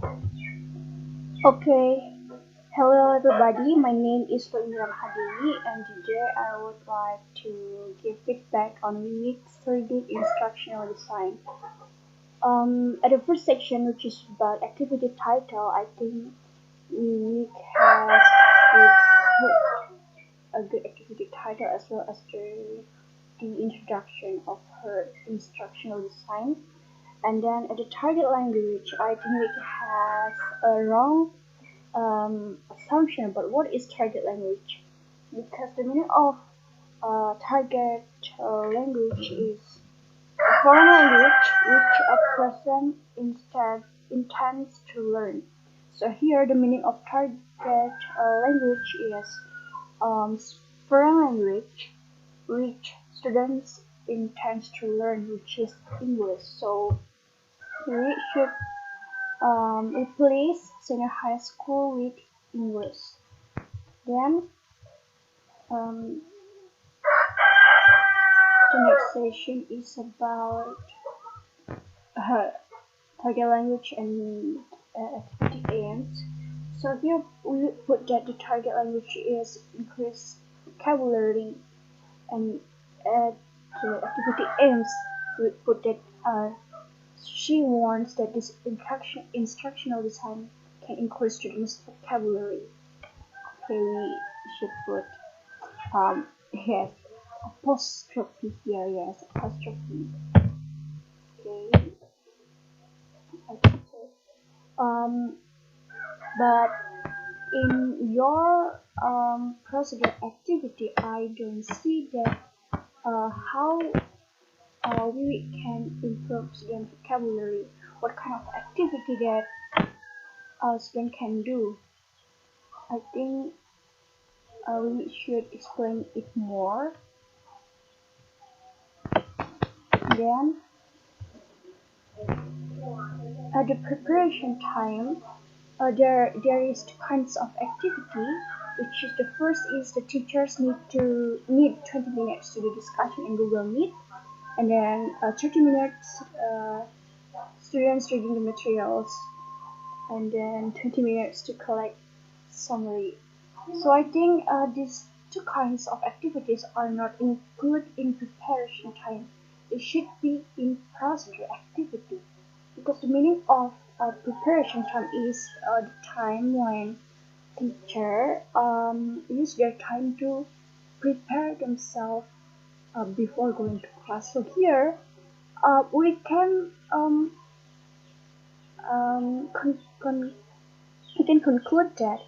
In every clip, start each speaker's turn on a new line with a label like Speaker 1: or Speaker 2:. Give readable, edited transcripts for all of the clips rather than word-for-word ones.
Speaker 1: Okay, hello everybody. My name is Instructional and today I would like to give feedback on Unit 3D Instructional Design. At the first section, which is about activity title, I think Unique has put a good activity title as well as the introduction of her instructional design. And then at the target language, I think it has a wrong assumption about what is target language, because the meaning of target language is a foreign language which a person instead intends to learn. So here the meaning of target language is foreign language which students intend to learn, which is English. So we should replace senior high school with English. Then the next session is about uh, target language and activity aims. So here we put that the target language is increase vocabulary, and at the activity aims we put that she wants that this instructional design can increase students' vocabulary. Okay, we should put yes, apostrophe here, yes, apostrophe. Okay, okay. But in your procedure activity, I don't see that how we can improve student vocabulary. What kind of activity that a student can do? I think we should explain it more. Then at the preparation time, there is two kinds of activity, which is the first is the teachers need 20 minutes to do discussion in Google Meet, and then 30 minutes students reading the materials, and then 20 minutes to collect summary. So I think these two kinds of activities are not included in preparation time. It should be in procedure activity, because the meaning of preparation time is the time when teacher use their time to prepare themselves before going to class. So here we can con- con- we can conclude that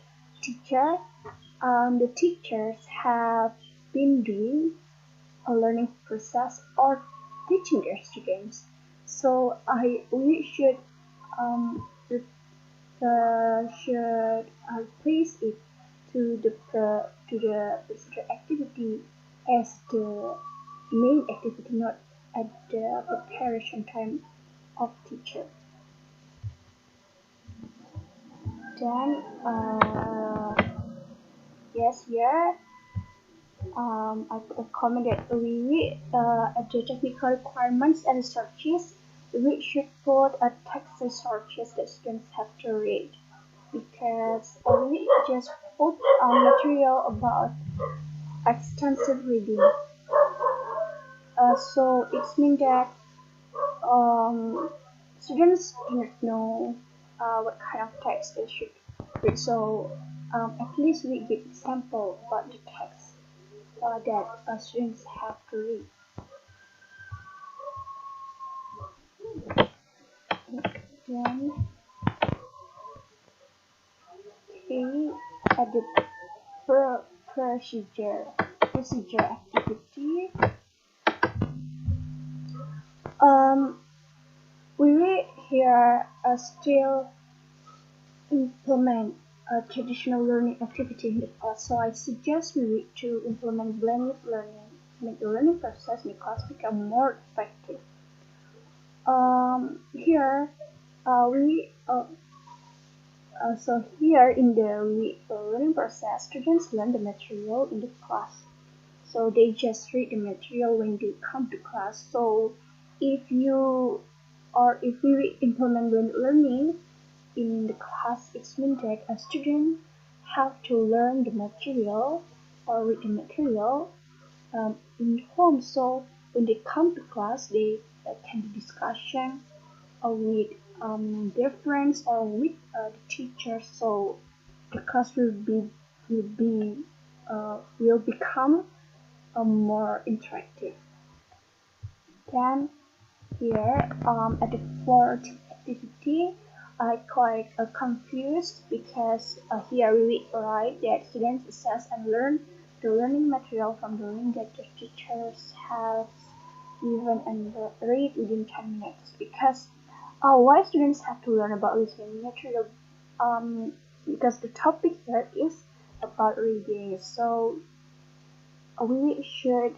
Speaker 1: the teachers have been doing a learning process or teaching their students. So we should place it to the procedure activity as the main activity, not at the preparation time of teacher. Then yes, here I put a comment that we at the technical requirements and researches, we should put a text researches that students have to read, because we just put material about extensive reading. So it means that students do not know what kind of text they should read. So at least we give example about the text that students have to read. Then, okay, at the procedure activity, we will here still implement a traditional learning activity in the class. So I suggest we need to implement blended learning, make the learning process in the class become more effective. Here so here in the learning process, students learn the material in the class. So they just read the material when they come to class. So if we implement blended learning, in the class, it means that a student have to learn the material or read the material in home. So when they come to class, they can do discussion with their friends or with the teacher. So the class will become more interactive. Then here at the fourth activity, I quite confused because here we write that students assess and learn the learning material from the link that the teachers have given and read within 10 minutes. Because why students have to learn about listening material? Because the topic here is about reading. So we should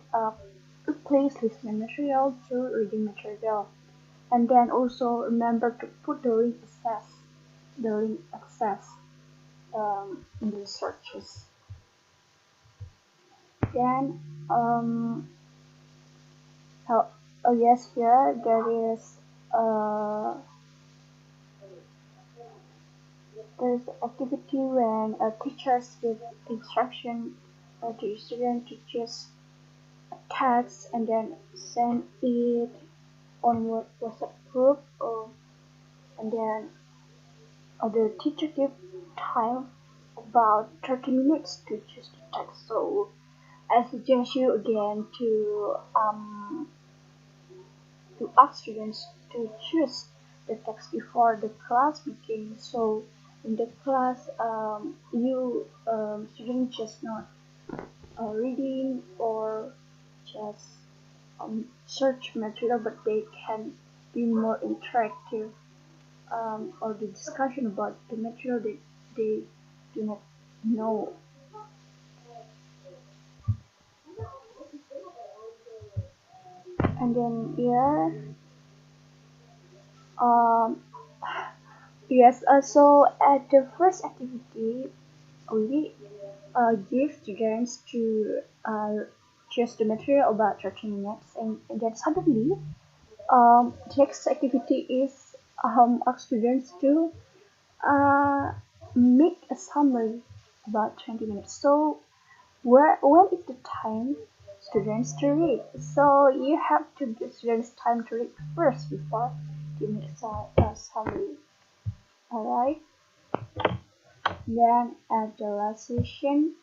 Speaker 1: replace listening material to reading material, and then also remember to put the link access in the searches. Then oh yes, here there's activity when teachers give instruction to student to just text and then send it on WhatsApp group, and then the teacher give time about 30 minutes to choose the text. So I suggest you again to ask students to choose the text before the class begins. So in the class, you students just not reading or just search material, but they can be more interactive or the discussion about the material that they do not know. And then here, um, yes, so at the first activity, we give students to choose the material about 30 minutes, and then suddenly, the next activity is ask students to uh, make a summary about 20 minutes. So when is the time students to read? So you have to give students time to read first before giving a summary. Alright. Then at the last session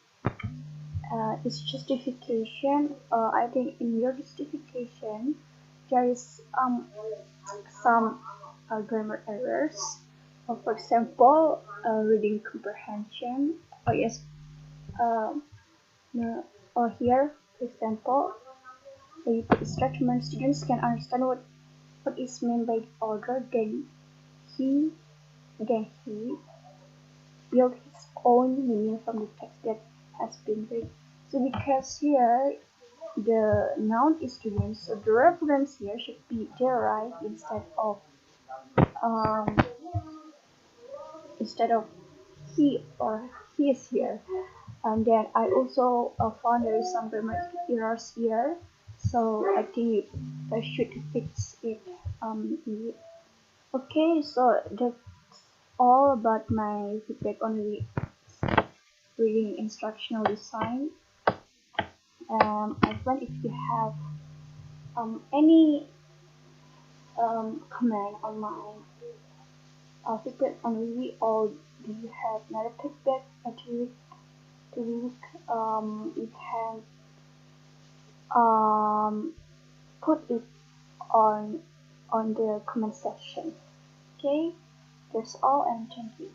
Speaker 1: is justification. I think in your justification there is some grammar errors. For example, reading comprehension. Oh yes. Um, no, or here, for example, the statement students can understand what is meant by the order. He he build his own meaning from the text that has been read. So because here the noun is students, so the reference here should be derived um, instead of he or his here. And then I also found there is some grammatical errors here, so I think I should fix it. Okay, so that's all about my feedback on reading instructional design. My friend, if you have any comment on my feedback on reading, or do you have another feedback you can put it on the comment section. Okay, that's all, and thank you.